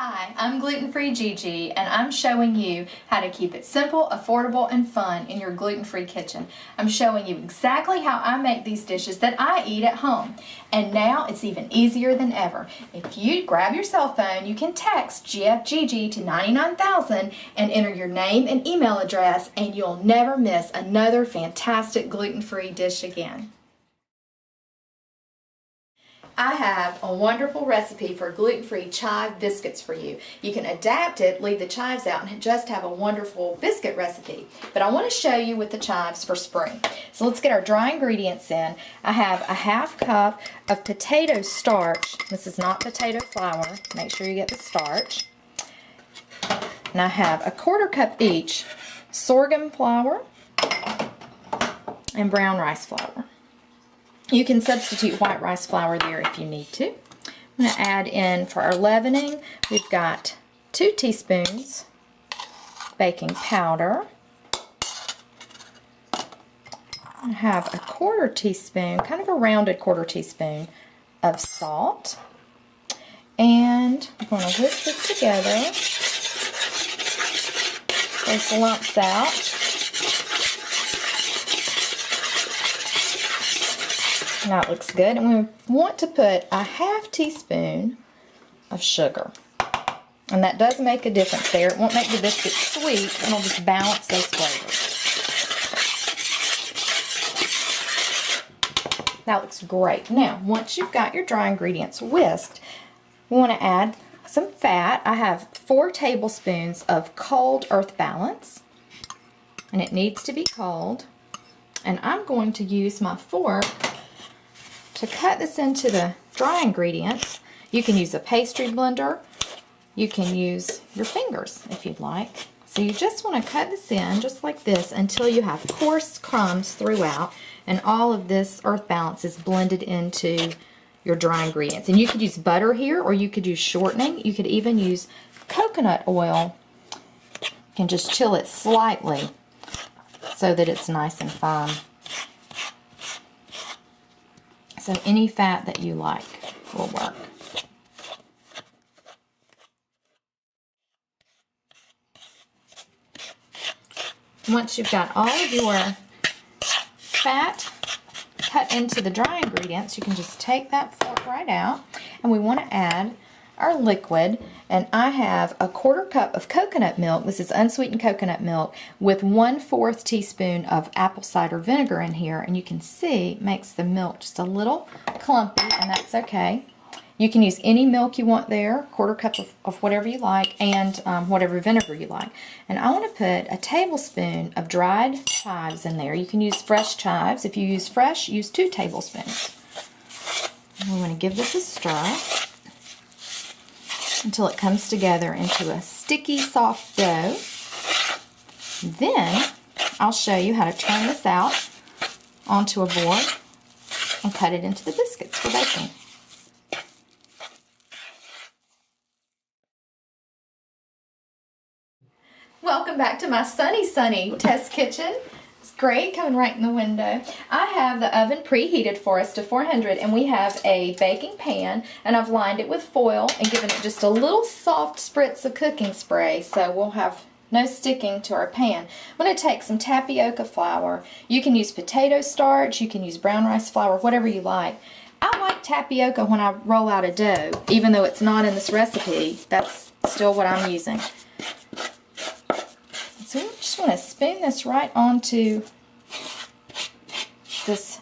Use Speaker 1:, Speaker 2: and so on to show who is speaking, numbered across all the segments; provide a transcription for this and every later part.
Speaker 1: Hi, I'm gluten-free Gigi, and I'm showing you how to keep it simple, affordable, and fun in your gluten-free kitchen. I'm showing you exactly how I make these dishes that I eat at home. And now it's even easier than ever. If you grab your cell phone, you can text GFGG to 99000 and enter your name and email address, and you'll never miss another fantastic gluten-free dish again. I have a wonderful recipe for gluten-free chive biscuits for you. You can adapt it, leave the chives out, and just have a wonderful biscuit recipe. But I want to show you with the chives for spring. So let's get our dry ingredients in. I have a half cup of potato starch. This is not potato flour. Make sure you get the starch. And I have a quarter cup each sorghum flour and brown rice flour. You can substitute white rice flour there if you need to. I'm going to add in for our leavening, we've got 2 teaspoons baking powder. I have a quarter teaspoon, kind of a rounded quarter teaspoon of salt. And I'm going to whisk this together. Take the lumps out. That looks good, and we want to put a half teaspoon of sugar, and that does make a difference there. It won't make the biscuit sweet, and it'll just balance those flavors. That looks great. Now, once you've got your dry ingredients whisked, we want to add some fat. I have 4 tablespoons of cold earth balance, and it needs to be cold, and I'm going to use my fork to cut this into the dry ingredients. You can use a pastry blender. You can use your fingers if you'd like. So you just want to cut this in just like this until you have coarse crumbs throughout and all of this earth balance is blended into your dry ingredients. And you could use butter here, or you could use shortening. You could even use coconut oil. You can just chill it slightly so that it's nice and firm. So any fat that you like will work. Once you've got all of your fat cut into the dry ingredients, you can just take that fork right out, and we want to add our liquid, and I have a quarter cup of coconut milk. This is unsweetened coconut milk with 1/4 teaspoon of apple cider vinegar in here, and you can see it makes the milk just a little clumpy, and that's okay. You can use any milk you want there, quarter cup of whatever you like, and whatever vinegar you like. And I want to put a tablespoon of dried chives in there. You can use fresh chives. If you use fresh, use 2 tablespoons. And we want to give this a stir until it comes together into a sticky, soft dough. Then I'll show you how to turn this out onto a board and cut it into the biscuits for baking. Welcome back to my sunny test kitchen. It's great, coming right in the window. I have the oven preheated for us to 400, and we have a baking pan, and I've lined it with foil and given it just a little soft spritz of cooking spray, so we'll have no sticking to our pan. I'm going to take some tapioca flour. You can use potato starch, you can use brown rice flour, whatever you like. I like tapioca when I roll out a dough, even though it's not in this recipe. That's still what I'm using. So we just want to spoon this right onto this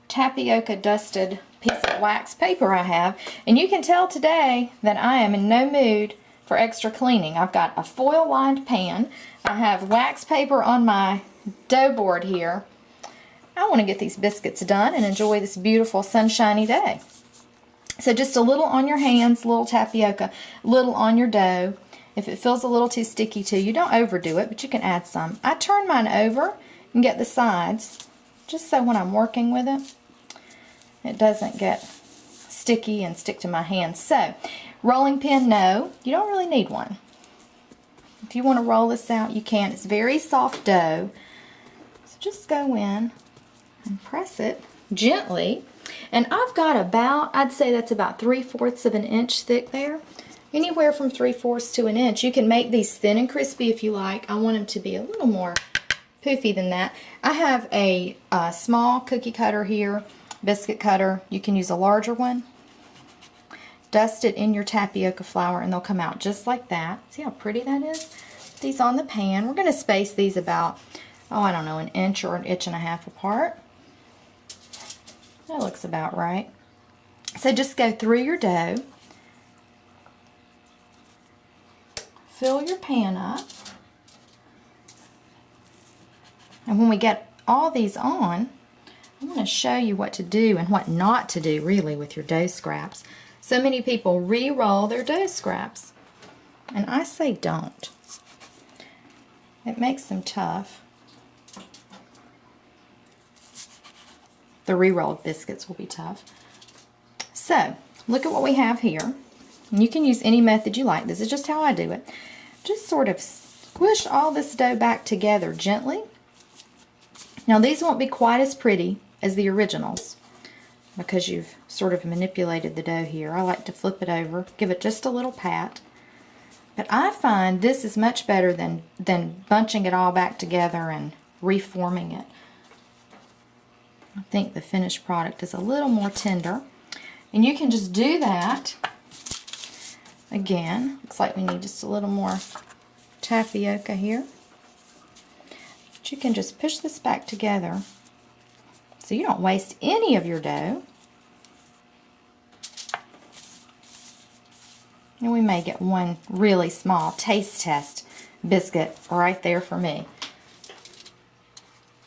Speaker 1: tapioca dusted piece of wax paper I have. And you can tell today that I am in no mood for extra cleaning. I've got a foil lined pan. I have wax paper on my dough board here. I want to get these biscuits done and enjoy this beautiful sunshiny day. So just a little on your hands, a little tapioca, a little on your dough. If it feels a little too sticky to you, don't overdo it, but you can add some. I turn mine over and get the sides, just so when I'm working with it, it doesn't get sticky and stick to my hands. So, rolling pin, no, you don't really need one. If you want to roll this out, you can. It's very soft dough. So just go in and press it gently. And I've got about, I'd say that's about 3/4 of an inch thick there. anywhere from 3/4 to an inch. You can make these thin and crispy if you like. I want them to be a little more poofy than that. I have a small cookie cutter here, biscuit cutter. You can use a larger one. Dust it in your tapioca flour and they'll come out just like that. See how pretty that is? Put these on the pan. We're going to space these about, oh, I don't know, an inch or an inch and a half apart. That looks about right. So just go through your dough. Fill your pan up. And when we get all these on, I want to show you what to do and what not to do really with your dough scraps. So many people re-roll their dough scraps, and I say don't. It makes them tough. The re-rolled biscuits will be tough. So, look at what we have here. And you can use any method you like. This is just how I do it. Just sort of squish all this dough back together gently. Now these won't be quite as pretty as the originals because you've sort of manipulated the dough here. I like to flip it over, give it just a little pat. But I find this is much better than bunching it all back together and reforming it. I think the finished product is a little more tender. And you can just do that. Again, looks like we need just a little more tapioca here. But you can just push this back together so you don't waste any of your dough. And we may get one really small taste test biscuit right there for me.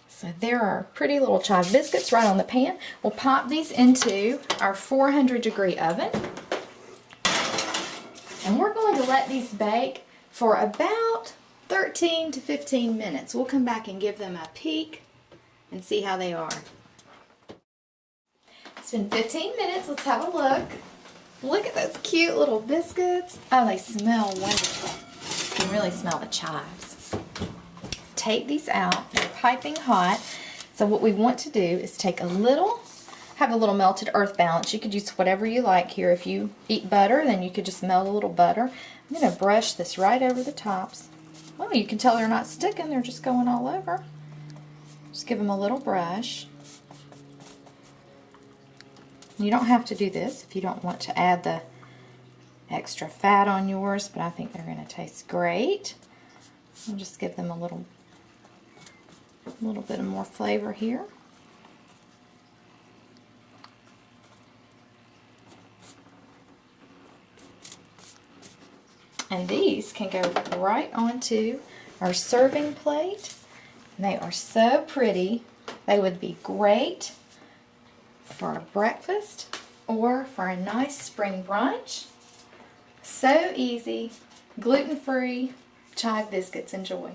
Speaker 1: So there are pretty little chive biscuits right on the pan. We'll pop these into our 400-degree oven. And we're going to let these bake for about 13 to 15 minutes. We'll come back and give them a peek and see how they are. It's been 15 minutes. Let's have a look. Look at those cute little biscuits. Oh, they smell wonderful. You can really smell the chives. Take these out. They're piping hot. So what we want to do is take a little, have a little melted earth balance. You could use whatever you like here. If you eat butter, then you could just melt a little butter. I'm going to brush this right over the tops. Oh, you can tell they're not sticking. They're just going all over. Just give them a little brush. You don't have to do this if you don't want to add the extra fat on yours, but I think they're going to taste great. I'll just give them a little bit of more flavor here. And these can go right onto our serving plate. And they are so pretty. They would be great for a breakfast or for a nice spring brunch. So easy, gluten-free chive biscuits. Enjoy.